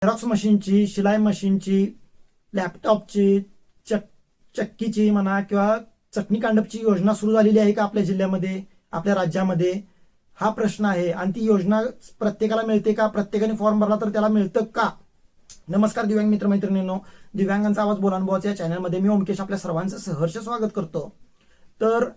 Xerox मशीनची, शिलाई मशीनची, लॅपटॉपची, चक्कीची म्हणा किंवा चटणी कांडपची योजना सुरू झालेली आहे का आपल्या जिल्ह्यामध्ये, आपल्या राज्यामध्ये? हा प्रश्न आहे. आणि ती योजना प्रत्येकाला मिळते का? प्रत्येकाने फॉर्म भरला तर त्याला मिळतं का? नमस्कार दिव्यांग मित्र मैत्रिणींनो, दिव्यांगांचा आवाज बोलानुभवाच्या या चॅनलमध्ये मी ओमकेश आपल्या सर्वांचं सहर्ष स्वागत करतो. तर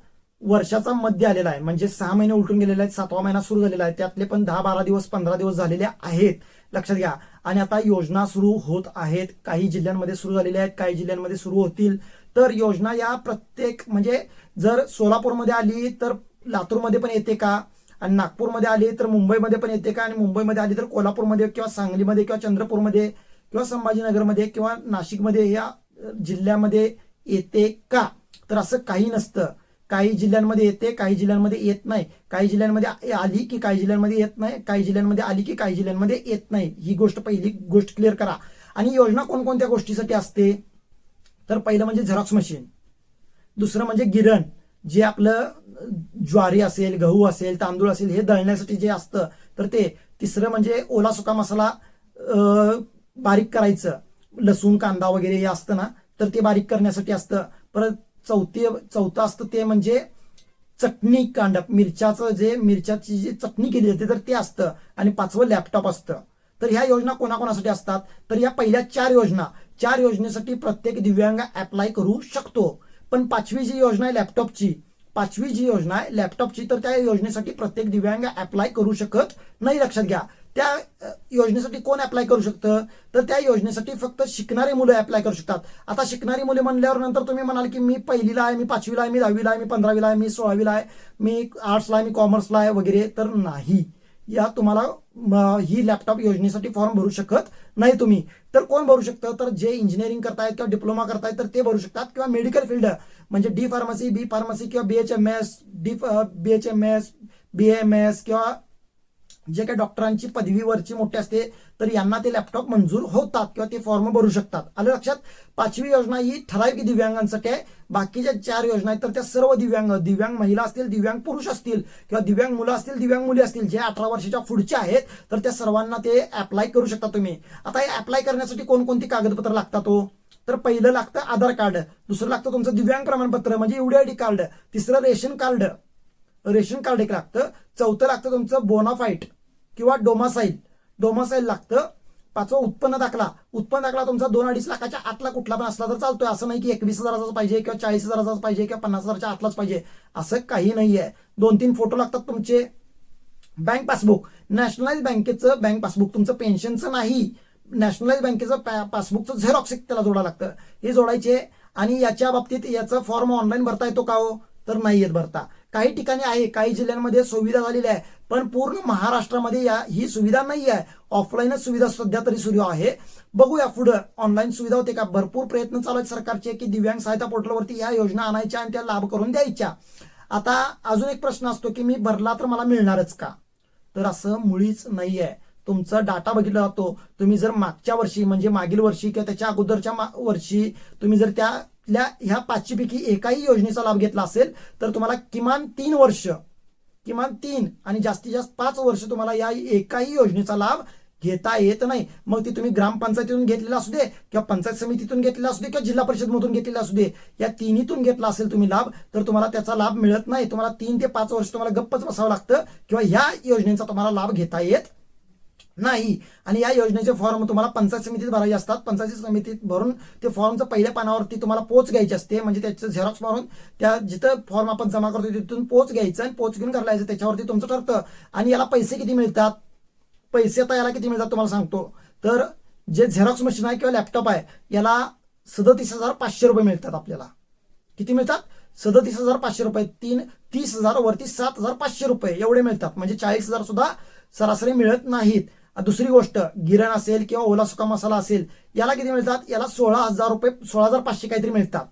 वर्षाचा मध्य आलेला आहे, म्हणजे 6 महिने उलटून गेलेले आहेत, 7वा महिना सुरू झालेला आहे. त्यातले पण 10-12 दिवस 15 दिवस झालेले आहेत, लक्षात घ्या. आणि आता योजना सुरू होत आहेत. काही जिल्ह्यांमध्ये सुरू झालेल्या आहेत, काही जिल्ह्यांमध्ये सुरू होतील. तर योजना या प्रत्येक, म्हणजे जर सोलापूरमध्ये आली तर लातूरमध्ये पण येते का, आणि नागपूरमध्ये आली तर मुंबईमध्ये पण येते का, आणि मुंबईमध्ये आली तर कोल्हापूरमध्ये किंवा सांगलीमध्ये किंवा चंद्रपूरमध्ये किंवा संभाजीनगरमध्ये किंवा नाशिकमध्ये या जिल्ह्यामध्ये येते का? तर असं काही नसतं. काही जिल्ह्यांमध्ये येते, काही जिल्ह्यांमध्ये येत नाही. काही जिल्ह्यांमध्ये आली की काही जिल्ह्यांमध्ये येत नाही, काही जिल्ह्यांमध्ये आली की काही जिल्ह्यांमध्ये येत नाही. ही गोष्ट, पहिली गोष्ट क्लिअर करा. आणि योजना कोणकोणत्या गोष्टीसाठी असते? तर पहिलं म्हणजे झेरॉक्स मशीन, दुसरं म्हणजे गिरण, जे आपलं ज्वारी असेल, गहू असेल, तांदूळ असेल हे दळण्यासाठी जे असतं तर ते. तिसरं म्हणजे ओला सुका मसाला बारीक करायचं, लसूण कांदा वगैरे हे असतं ना, तर ते बारीक करण्यासाठी असतं. परत चौथं असतं ते म्हणजे चटणी कांडप, मिरच्याची जी चटणी केली जाते तर ते असतं. आणि 5वं लॅपटॉप असतं. तर ह्या योजना कोणाकोणासाठी असतात? तर या पहिल्या 4 योजनेसाठी प्रत्येक दिव्यांग अप्लाय करू शकतो. पण 5वी जी योजना आहे लॅपटॉपची, तर त्या योजनेसाठी प्रत्येक दिव्यांग अप्लाय करू शकत नाही, लक्षात घ्या. त्या योजनेसाठी कोण अप्लाय करू शकतं? तर त्या योजनेसाठी फक्त शिकणारी मुलं अप्लाय करू शकतात. आता शिकणारी मुले म्हणल्यावर नंतर तुम्ही म्हणाल की मी 1लीला आहे, मी 5वीला आहे, मी 10वीला आहे, मी 15वीला आहे, मी 16वीला आहे, मी आर्ट्सला आहे, मी कॉमर्सला आहे वगैरे. तर नाही, या तुम्हाला ही लॅपटॉप योजनेसाठी फॉर्म भरू शकत नाही तुम्ही. तर कोण भरू शकतं? तर जे इंजिनिअरिंग करतायत किंवा डिप्लोमा करतायत तर ते भरू शकतात, किंवा मेडिकल फील्ड म्हणजे डी फार्मसी, बी फार्मसी किंवा BHMS, BAMS किंवा जे काही डॉक्टरांची पदवीवरची मोठी असते तर यांना ते लॅपटॉप मंजूर होतात किंवा ते फॉर्म भरू शकतात. आलं लक्षात? 5वी योजना ही ठराविक दिव्यांगांसाठी आहे. बाकीच्या 4 योजना आहेत तर त्या सर्व दिव्यांग महिला असतील, दिव्यांग पुरुष असतील किंवा दिव्यांग मुलं असतील, दिव्यांग मुली असतील, जे 18 वर्षाच्या पुढचे आहेत तर त्या सर्वांना ते अप्लाय करू शकता तुम्ही. आता हे अप्लाय करण्यासाठी कोणकोणती कागदपत्र लागतात हो? तर पहिलं लागतं आधार कार्ड, दुसरं लागतं तुमचं दिव्यांग प्रमाणपत्र म्हणजे UDID कार्ड, तिसरं रेशन कार्ड एक लागतं, चौथं लागतं तुमचं बोनाफाईट किंवा डोमासाईल लागतं, 5वं उत्पन्न दाखला तुमचा 2-2.5 लाखाच्या आतला कुठला पण असला तर चालतोय. असं नाही की 21,000 पाहिजे किंवा 40,000 पाहिजे किंवा 50,000च्या आतलाच पाहिजे, असं काही नाहीये. 2-3 फोटो लागतात तुमचे. बँक पासबुक, नॅशनलाइज बँकेचं बँक पासबुक, तुमचं पेन्शनचं नाही, नॅशनलाइज बँकेचं पासबुकचं झेरॉक्स त्याला जोडा लागतं, हे जोडायचे. आणि याच्या बाबतीत याचा फॉर्म ऑनलाईन भरता येतो का हो? तर नाही येत भरता. काही ठिकाणी आहे, काही जिल्ह्यांमध्ये सुविधा झालेली आहे, पण पूर्ण महाराष्ट्रामध्ये ही सुविधा नाही आहे. ऑफलाईनच सुविधा सध्या तरी सुरू आहे. बघूया पुढे ऑनलाईन सुविधा होते का. भरपूर प्रयत्न चालू आहेत सरकारचे की दिव्यांग सहायता पोर्टलवरती ह्या योजना आणायच्या आणि त्या लाभ करून द्यायच्या. आता अजून एक प्रश्न असतो की मी भरला तर मला मिळणारच का? तर असं मुळीच नाही आहे. तुमचा डाटा बघितला जातो. तुम्ही जर मागच्या वर्षी म्हणजे मागील वर्षी किंवा त्याच्या अगोदरच्या वर्षी तुम्ही जर ह्या 5 पैकी एकाही योजनेचा लाभ घेतला असेल तर तुम्हाला किमान 3 आणि जास्तीत जास्त 5 वर्ष तुम्हाला या एकाही योजनेचा लाभ घेता येत नाही. मग ती तुम्ही ग्रामपंचायतीतून घेतलेला असू दे किंवा पंचायत समितीतून घेतलेला असू दे किंवा जिल्हा परिषद मधून घेतलेला असू दे, या तिन्हीतून घेतला असेल तुम्ही लाभ तर तुम्हाला त्याचा लाभ मिळत नाही. तुम्हाला 3 ते 5 वर्ष तुम्हाला गप्पच बसावं लागतं किंवा ह्या योजनेचा तुम्हाला लाभ घेता येत नाही. आणि या योजनेचे फॉर्म तुम्हाला पंचायत समितीत भरायचे असतात. पंचायत समितीत भरून ते फॉर्मचं पहिल्या पानावरती तुम्हाला पोच घ्यायची असते, म्हणजे त्याचं झेरॉक्स मारून त्या जिथं फॉर्म आपण जमा करतो तिथून पोच घ्यायचं आणि पोच घेऊन घरला यायचं, त्याच्यावरती तुमचं ठरतं. आणि याला पैसे किती मिळतात? पैसे आता याला किती मिळतात तुम्हाला सांगतो. तर जे झेरॉक्स मशीन आहे किंवा लॅपटॉप आहे याला 37,500 रुपये मिळतात. आपल्याला किती मिळतात? 37,500 रुपये. 30,000 वरती 7,500 रुपये एवढे मिळतात, म्हणजे 40,000 सुद्धा सरासरी मिळत नाहीत. दुसरी गोष्ट, गिरण असेल किंवा ओला सुका मसाला असेल याला किती मिळतात? याला 16,000 रुपये, 16,500 काहीतरी मिळतात.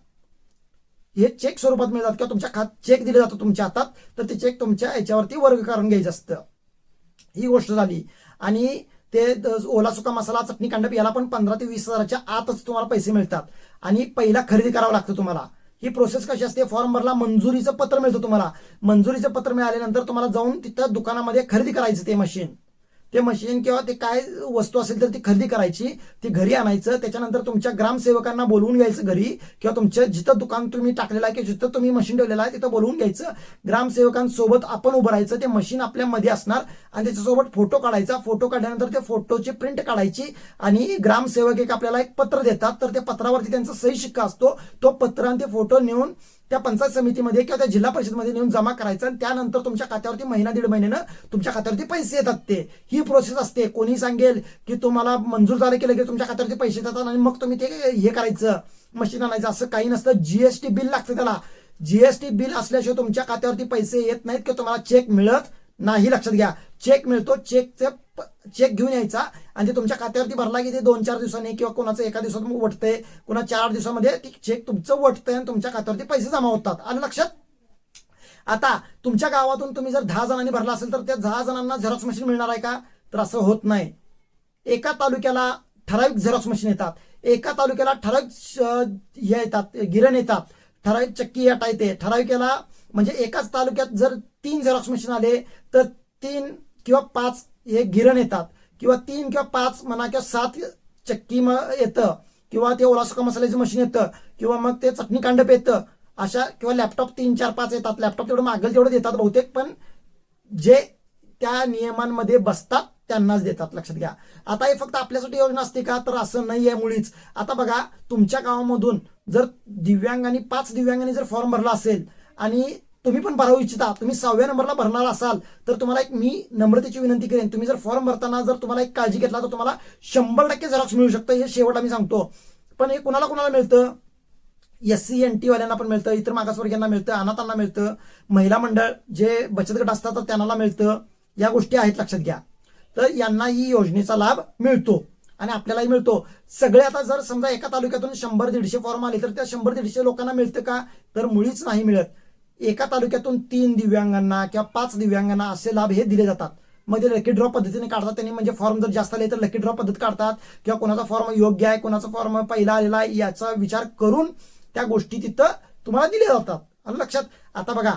हे चेक स्वरूपात मिळतात किंवा तुमच्या चेक दिले जातो तुमच्या हातात, तर ते चेक तुमच्या याच्यावरती वर्ग करून घ्यायचं असतं. ही गोष्ट झाली. आणि ते ओला सुका मसाला, चटणी कांडप याला पण 15,000 ते 20,000च्या आतच तुम्हाला पैसे मिळतात. आणि पहिला खरेदी करावं लागतं तुम्हाला. ही प्रोसेस कशी असते? फॉर्म भरला, मंजुरीचं पत्र मिळतं तुम्हाला. मंजुरीचं पत्र मिळाल्यानंतर तुम्हाला जाऊन तिथं दुकानामध्ये खरेदी करायचं ते मशीन. ते मशीन किंवा ते काय वस्तू असेल तर ती खरेदी करायची, ती घरी आणायचं, त्याच्यानंतर तुमच्या ग्रामसेवकांना बोलवून घ्यायचं घरी, किंवा तुमच्या जिथं दुकान तुम्ही टाकलेलं आहे किंवा जिथं तुम्ही मशीन ठेवलेलं आहे तिथं बोलवून घ्यायचं. ग्रामसेवकांसोबत आपण उभं राहायचं, ते मशीन आपल्यामध्ये असणार आणि त्याच्यासोबत फोटो काढायचा. फोटो काढल्यानंतर त्या फोटोची प्रिंट काढायची आणि ग्रामसेवक एक आपल्याला एक पत्र देतात, तर त्या पत्रावरती त्यांचा सही शिक्का असतो. तो पत्र आणि ते फोटो नेऊन त्या पंचायत समितीमध्ये किंवा त्या जिल्हा परिषदमध्ये नेऊन जमा करायचं आणि त्यानंतर तुमच्या खात्यावरती महिना दीड महिन्यानं तुमच्या खात्यावरती पैसे येतात. ते ही प्रोसेस असते. कोणी सांगेल की तुम्हाला मंजूर झालं की लगेच तुमच्या खात्यावरती पैसे येतात आणि मग तुम्ही ते हे करायचं, मशीन आणायचं, असं काही नसतं. जीएसटी बिल लागतं त्याला. जीएसटी बिल असल्याशिवाय तुमच्या खात्यावरती पैसे येत नाहीत किंवा तुम्हाला चेक मिळत नाही. लक्षात घ्या, चेक मिळतो, चेक घेऊन यायचा आणि ते तुमच्या खात्यावरती भरला की ते 2-4 दिवसांनी किंवा कोणाचं एका दिवसात वटतंय, कोणा 4 दिवसामध्ये चेक तुमचं वटतंय आणि तुमच्या खात्यावरती पैसे जमा होतात. आलं लक्षात? आता तुमच्या गावातून तुम्ही जर 10 जणांनी भरला असेल तर त्या 10 जणांना झेरॉक्स मशीन मिळणार आहे का? तर असं होत नाही. एका तालुक्याला ठराविक झेरॉक्स मशीन येतात, एका तालुक्याला ठराविक हे येतात, गिरण येतात, ठराविक चक्की याटा येते, ठराविकेला म्हणजे एकाच तालुक्यात जर 3 झेरॉक्स मशीन आले तर 3 किंवा 5 हे गिरण येतात, किंवा 3 किंवा 5 म्हणा किंवा 7 चक्की येतं, किंवा ते ओला सुका मसाल्याचं मशीन येतं, किंवा मग ते चटणी कांडप येतं, अशा, किंवा लॅपटॉप 3-4-5 येतात. लॅपटॉप तेवढं मागेल तेवढं देतात बहुतेक, पण जे त्या नियमांमध्ये बसतात त्यांनाच देतात. लक्षात घ्या. आता हे फक्त आपल्यासाठी योजना असते का? तर असं नाही आहे मुळीच. आता बघा, तुमच्या गावामधून जर दिव्यांगांनी 5 दिव्यांगांनी जर फॉर्म भरला असेल आणि तुम्ही पण भरावू इच्छिता, तुम्ही 6व्या नंबरला भरणार असाल, तर तुम्हाला एक मी नम्रतेची विनंती करेन, तुम्ही जर फॉर्म भरताना जर तुम्हाला एक काळजी घेतला तर तुम्हाला 100% झेरॉक्स मिळू शकतं. हे शेवट आम्ही सांगतो. पण हे कुणाला कुणाला मिळतं? SC NT वाल्यांना पण मिळतं, इतर मागासवर्गीयांना मिळतं, अनाथांना मिळतं, महिला मंडळ जे बचत गट असतात तर त्यांना मिळतं. या गोष्टी आहेत, लक्षात घ्या. तर यांना ही योजनेचा लाभ मिळतो आणि आपल्यालाही मिळतो. सगळे आता जर समजा एका तालुक्यातून 100-150 फॉर्म आले तर त्या 100-150 लोकांना मिळतं का? तर मुळीच नाही मिळत. एका तालुक्यातून 3 दिव्यांगांना किंवा 5 दिव्यांगांना असे लाभ हे दिले जातात. मग ते लकी ड्रॉ पद्धतीने काढतात त्यांनी, म्हणजे फॉर्म जर जास्त आले तर लकी ड्रॉ पद्धत काढतात, किंवा कोणाचा फॉर्म योग्य आहे, कोणाचा फॉर्म पहिला आलेला आहे याचा विचार करून त्या गोष्टी तिथं तुम्हाला दिल्या जातात. आणि लक्षात, आता बघा,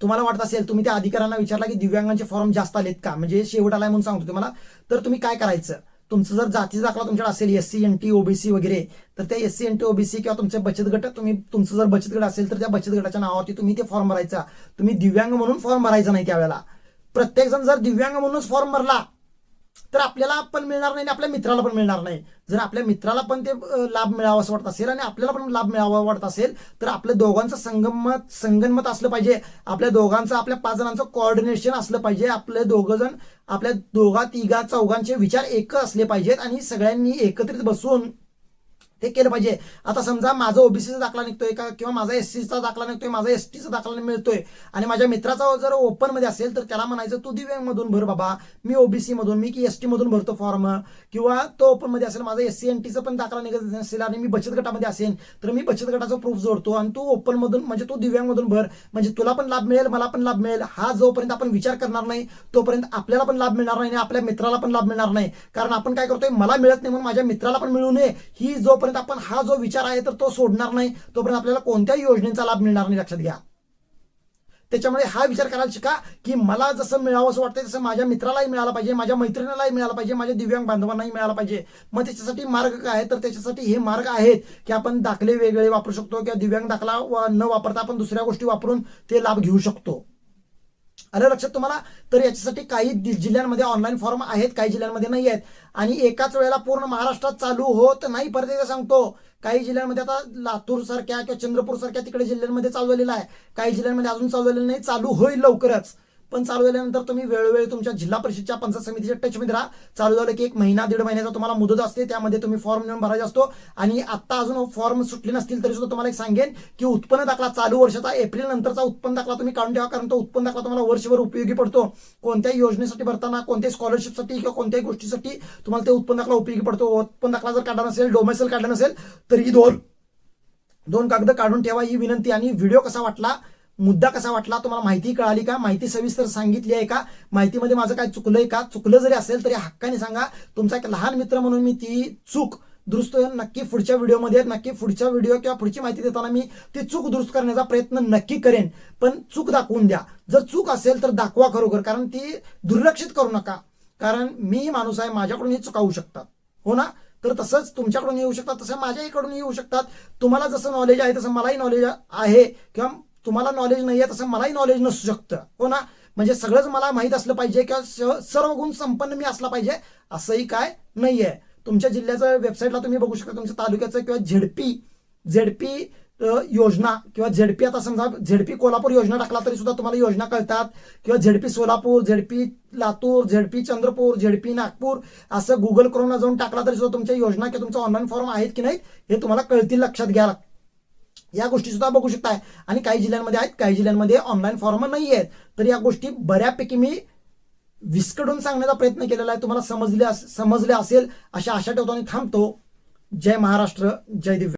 तुम्हाला वाटत असेल, तुम्ही त्या अधिकाऱ्यांना विचारला की दिव्यांगांचे फॉर्म जास्त आलेत का, म्हणजे शेवट आलाय म्हणून सांगतो तुम्हाला, तर तुम्ही काय करायचं, तुमचं जर जातीचा दाखला तुमच्याकडे असेल SC NT OBC वगैरे, तर त्या SC NT OBC किंवा तुमचे बचत गट, तुमचं जर बचत गट असेल तर त्या बचत गटाच्या नावावरती तुम्ही ते फॉर्म भरायचा. तुम्ही दिव्यांग म्हणून फॉर्म भरायचा नाही. त्यावेळेला प्रत्येक जण जर दिव्यांग म्हणूनच फॉर्म भरला तर आपल्याला पण मिळणार नाही आणि आपल्या मित्राला पण मिळणार नाही. जर आपल्या मित्राला पण ते लाभ मिळावा असं वाटत असेल आणि आपल्याला पण लाभ मिळावा वाटत असेल तर आपल्या दोघांचं संगनमत असलं पाहिजे. आपल्या दोघांचं, आपल्या 5 जणांचं कोऑर्डिनेशन असलं पाहिजे. आपले दोघं जण, आपल्या दोघा तिघा चौघांचे विचार एक असले पाहिजेत आणि सगळ्यांनी एकत्रित बसून ते केलं पाहिजे. आता समजा माझा ओबीसीचा दाखला निघतोय का, किंवा माझा SCचा दाखला निघतोय, माझा STचा दाखला मिळतोय आणि माझ्या मित्राचा जर ओपन मध्ये असेल तर त्याला म्हणायचं तू दिव्यांग मधून भर बाबा, मी OBC मधून, मी की ST मधून भरतो फॉर्म, किंवा तो ओपन मध्ये असेल, माझा SC NTचा पण दाखला निघत नसेल आणि मी बचत गटामध्ये असेल तर मी बचत गटाचा प्रूफ जोडतो आणि तू ओपन मधून, म्हणजे तू दिव्यांग मधून भर, म्हणजे तुला पण लाभ मिळेल, मला पण लाभ मिळेल. हा जोपर्यंत आपण विचार करणार नाही तोपर्यंत आपल्याला पण लाभ मिळणार नाही आणि आपल्या मित्राला पण लाभ मिळणार नाही. कारण आपण काय करतोय, मला मिळत नाही म्हणून माझ्या मित्राला पण मिळू नये, ही जोपर्यंत आपण हा जो विचार आहे तर तो सोडणार नाही तोपर्यंत आपल्याला कोणत्याही योजनेचा लाभ मिळणार नाही. लक्षात घ्या. त्याच्यामुळे हा विचार करायला शिका की मला जसं मिळावं असं वाटतंय तसं माझ्या मित्रालाही मिळालं पाहिजे, माझ्या मैत्रिणीलाही मिळालं पाहिजे, माझ्या दिव्यांग बांधवांनाही मिळालं पाहिजे. मग त्याच्यासाठी मार्ग काय आहे, तर त्याच्यासाठी हे मार्ग आहेत की आपण दाखले वेगळे वापरू शकतो किंवा दिव्यांग दाखला न वापरता आपण दुसऱ्या गोष्टी वापरून ते लाभ घेऊ शकतो. आलं लक्षात तुम्हाला? तर याच्यासाठी काही जिल्ह्यांमध्ये ऑनलाईन फॉर्म आहेत, काही जिल्ह्यांमध्ये नाही आहेत आणि एकाच वेळेला पूर्ण महाराष्ट्रात चालू होत नाही. परत एकदा सांगतो, काही जिल्ह्यांमध्ये आता लातूर सारख्या किंवा चंद्रपूर सारख्या तिकडे जिल्ह्यांमध्ये चालू झालेला आहे, काही जिल्ह्यांमध्ये अजून चालू झालेलं नाही. चालू होईल लवकरच, पण चालू झाल्यानंतर तुम्ही वेळोवेळी तुमच्या जिल्हा परिषदच्या पंचायत समितीच्या टचमध्ये राहा. चालू झालं की 1 महिना 1.5 महिन्याचा तुम्हाला मुदत असते, त्यामध्ये तुम्ही फॉर्म नेऊन भरायचा असतो. आणि आता अजून फॉर्म सुटले नसतील तरी सुद्धा तुम्हाला एक सांगेन की उत्पन्न दाखला चालू वर्षाचा एप्रिल नंतरचा उत्पन्न दाखला तुम्ही काढून ठेवा, कारण तो उत्पन्न दाखला तुम्हाला वर्षभर उपयोगी पडतो. कोणत्याही योजनेसाठी भरताना, कोणत्याही स्कॉलरशिपसाठी किंवा कोणत्याही गोष्टीसाठी तुम्हाला ते उत्पन्न दाखला उपयोगी पडतो. उत्पन्न दाखला जर काढला नसेल, डोमेसाईल काढला नसेल तरी दोन कागद काढून ठेवा, ही विनंती. आणि व्हिडिओ कसा वाटला, मुद्दा कसा वाटला, तुम्हाला माहिती कळाली का, माहिती सविस्तर सांगितली आहे का, माहितीमध्ये माझं काय चुकलंय का, चुकलं जरी असेल तरी हक्काने सांगा. तुमचा एक लहान मित्र म्हणून मी ती चूक दुरुस्त नक्की पुढच्या व्हिडिओमध्ये, नक्की पुढच्या व्हिडिओ किंवा पुढची माहिती देताना मी ती चूक दुरुस्त करण्याचा प्रयत्न नक्की करेन. पण चूक दाखवून द्या. जर चूक असेल तर दाखवा खरोखर, कारण ती दुर्लक्षित करू नका. कारण मी माणूस आहे, माझ्याकडूनही चुका होऊ शकतात, हो ना. तर तसंच तुमच्याकडून येऊ शकतात, तसं माझ्याकडून येऊ शकतात. तुम्हाला जसं नॉलेज आहे तसं मलाही नॉलेज आहे, किंवा तुम्हाला नॉलेज नाही आहे तसं मलाही नॉलेज नसू शकतं, हो ना. म्हणजे सगळंच मला माहीत असलं पाहिजे किंवा सर्व गुण संपन्न मी असला पाहिजे असंही काय नाहीये. तुमच्या जिल्ह्याचं वेबसाईटला तुम्ही बघू शकता, तुमच्या तालुक्याचं किंवा झेडपी योजना किंवा झेडपी, आता समजा झेडपी कोल्हापूर योजना टाकला तरी सुद्धा तुम्हाला योजना कळतात, किंवा ZP Solapur, ZP Latur, ZP Chandrapur, ZP Nagpur असं गुगल क्रोमला जाऊन टाकला तरी सुद्धा तुमच्या योजना किंवा तुमचा ऑनलाईन फॉर्म आहेत की नाहीत हे तुम्हाला कळतील. लक्षात घ्या, या गोष्टी सुद्धा बघू शकताय. आणि काही जिल्ह्यांमध्ये आहेत, काही जिल्ह्यांमध्ये ऑनलाईन फॉर्म नाही आहेत. तर या गोष्टी बऱ्यापैकी मी विस्कटून सांगण्याचा प्रयत्न केलेला आहे. तुम्हाला समजले असेल अशा आशा ठेवतो आणि थांबतो. जय महाराष्ट्र, जय दिव्य.